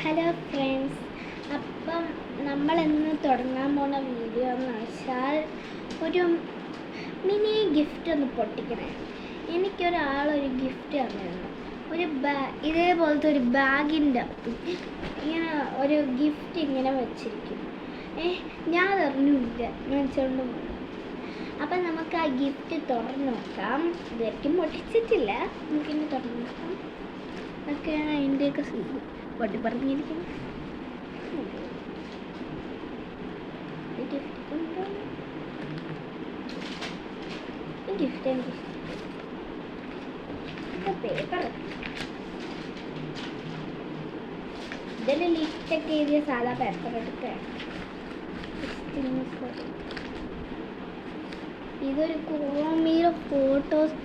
Hello friends, അപ്പം നമ്മളിന്ന് തുടങ്ങാൻ പോണ വീഡിയോ എന്ന് വെച്ചാൽ ഒരു മിനി ഗിഫ്റ്റ് ഒന്ന് പൊട്ടിക്കണേ. എനിക്കൊരാളൊരു ഗിഫ്റ്റ് തന്നിരുന്നു. ഇതേപോലത്തെ ഒരു ബാഗിൻ്റെ ഇങ്ങനെ ഒരു ഗിഫ്റ്റ് ഇങ്ങനെ വെച്ചിരിക്കും. ഞാൻ അറിഞ്ഞില്ല, ഞാൻ വെച്ചുകൊണ്ട് പോകും. അപ്പം നമുക്ക് ആ ഗിഫ്റ്റ് തുറന്ന് നോക്കാം. ഇതായിരിക്കും പൊട്ടിച്ചിട്ടില്ല, നമുക്കിനി തുറന്ന് നോക്കാം. അതൊക്കെയാണ് അതിൻ്റെയൊക്കെ പൊട്ടി പറഞ്ഞിരിക്കുന്നു. ഗിഫ്റ്റ് എനിക്ക് പേപ്പർ ഇതിൽ ലിസ്റ്റൊക്കെ എഴുതിയ സാധാ പേപ്പർ എടുക്കുകയാണ്. ഇതൊരു കോമിയുടെ ഫോട്ടോസ്,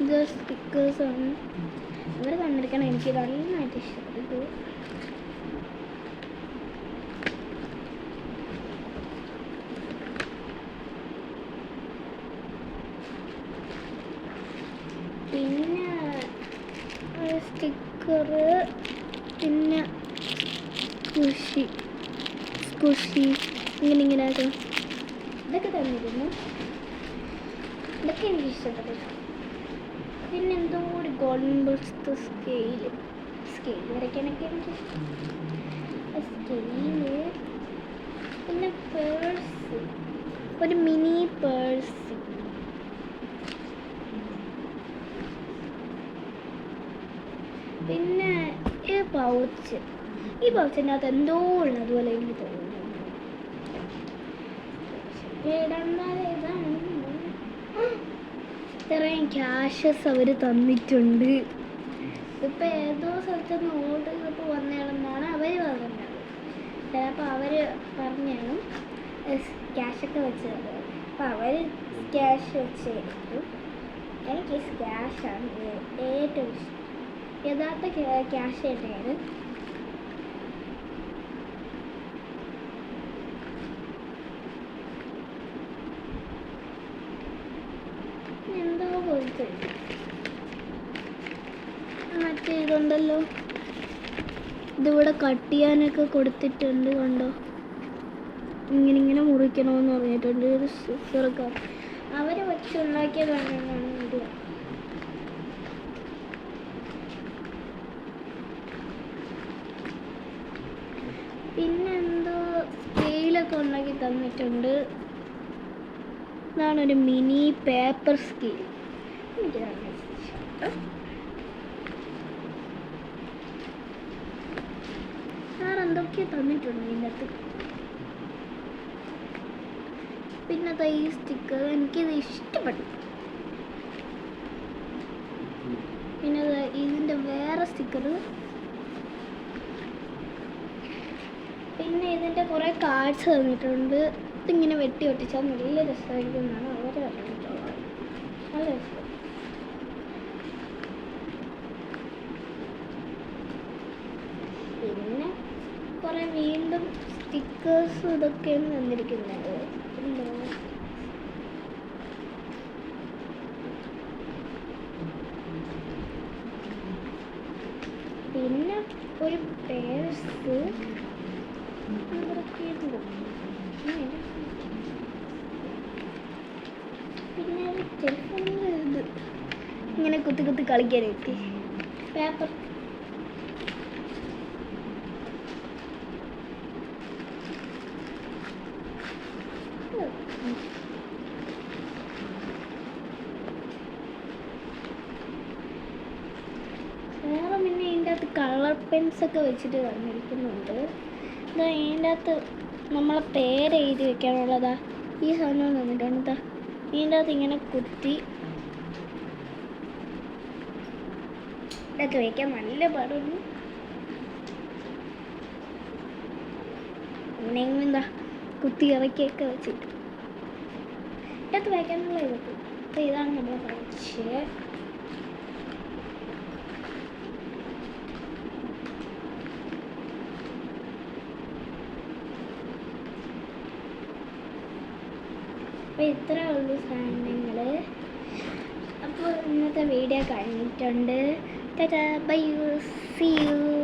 ഇത് സ്റ്റിക്കേഴ്സാണ്. ഇവർ തന്നിരിക്കണം. എനിക്ക് നന്നായിട്ട് ഇഷ്ടപ്പെട്ടു. പിന്നെ സ്റ്റിക്കർ, പിന്നെ സ്കുഷി ഇങ്ങനെ ഇതൊക്കെ തന്നിരുന്നു. ഇതൊക്കെ എനിക്ക് ഇഷ്ടപ്പെട്ടു. പിന്നെ എന്തോ ഒരു ഗോൾഡൻ ബോൾസ് സ്കെയിൽ വരയ്ക്കാനൊക്കെ എനിക്ക് സ്കെയില്. പിന്നെ പേഴ്സ്, ഒരു മിനി പേഴ്സ്. പിന്നെ ഈ പൗച്ചിൻ്റെ അകത്ത് എന്തോ ഉള്ളതുപോലെ എനിക്ക് തോന്നുന്നു. ഇത്രയും ക്യാഷസ് അവർ തന്നിട്ടുണ്ട്. ഇപ്പം ഏതോ സ്ഥലത്ത് നോട്ട് ഇപ്പോൾ വന്നേണെന്നാണ് അവർ പറഞ്ഞത്. ചിലപ്പോൾ അവർ പറഞ്ഞാണ് ക്യാഷൊക്കെ വെച്ച് തന്നത്. അപ്പം അവർ ക്യാഷ് വെച്ച് തരും. എനിക്ക് ക്യാഷാണ് ഏറ്റവും ഇഷ്ടം. യഥാർത്ഥ ക്യാഷ് തന്നെയാണ്. എന്തോ പോലത്തെ മറ്റേ ഇതുണ്ടല്ലോ, ഇതിവിടെ കട്ട് ചെയ്യാനൊക്കെ കൊടുത്തിട്ടുണ്ട്. കണ്ടോ, ഇങ്ങനെ മുറിക്കണമെന്ന് പറഞ്ഞിട്ടുണ്ട്. ഒരു സിസറൊക്കെ അവർ വെച്ചുണ്ടാക്കിയതാണ്. ഇത് പിന്നെ എന്തോ സ്കെയിലൊക്കെ ഉണ്ടാക്കി തന്നിട്ടുണ്ട്. ഇതാണൊരു മിനി പേപ്പർ സ്കെയിൽ. എനിക്കതാണ് ഇഷ്ടം. വേറെ എന്തൊക്കെയോ തന്നിട്ടുണ്ട് ഇതിൻ്റെ അകത്ത്. പിന്നെ ഈ സ്റ്റിക്കർ എനിക്കിത് ഇഷ്ടപ്പെട്ടു. പിന്നെ ഇതിൻ്റെ വേറെ സ്റ്റിക്കർ. പിന്നെ ഇതിൻ്റെ കുറേ കാർഡ്സ് തന്നിട്ടുണ്ട്. ഇതിങ്ങനെ വെട്ടി ഒട്ടിച്ചാൽ നല്ല രസമായിരിക്കും എന്നാണ് അവർ പറഞ്ഞിട്ടുള്ളത്. നല്ല രസം. പിന്നെ കുറേ വീണ്ടും സ്റ്റിക്കേഴ്സ് ഇതൊക്കെയാണ് തന്നിരിക്കുന്നത്. പിന്നെ ഒരു പേഴ്സ്, പിന്നെ ഇത് ഇങ്ങനെ കുത്തി കളിക്കാനായിട്ട് പേപ്പർ. വേറെ പിന്നെ ഇതിൻ്റെ അകത്ത് കളർ പെൻസൊക്കെ വെച്ചിട്ട് തന്നിരിക്കുന്നുണ്ട്. ഇതിൻ്റെ അകത്ത് നമ്മളെ പേര് എഴുതി വെക്കാനുള്ളതാ ഈ സാധനം തന്നിട്ടുണ്ട്. ഇതിൻ്റെ അകത്ത് ഇങ്ങനെ കുത്തി ഇതൊക്കെ വയ്ക്കാൻ നല്ല പാടുള്ളൂ. അങ്ങനെയെങ്കിലും എന്താ കുത്തി ഇറക്കിയൊക്കെ വെച്ചിട്ട് ഇതിനകത്ത് വയ്ക്കാനുള്ള ഇതൊക്കെ. അപ്പോൾ ഇതാണ് നമ്മളെ പൗച്ച്. അപ്പോൾ ഇത്രേ ഉള്ളൂ സാധനങ്ങൾ. അപ്പോൾ ഇന്നത്തെ വീഡിയോ കഴിഞ്ഞിട്ടുണ്ട്. Tata, bye, see U.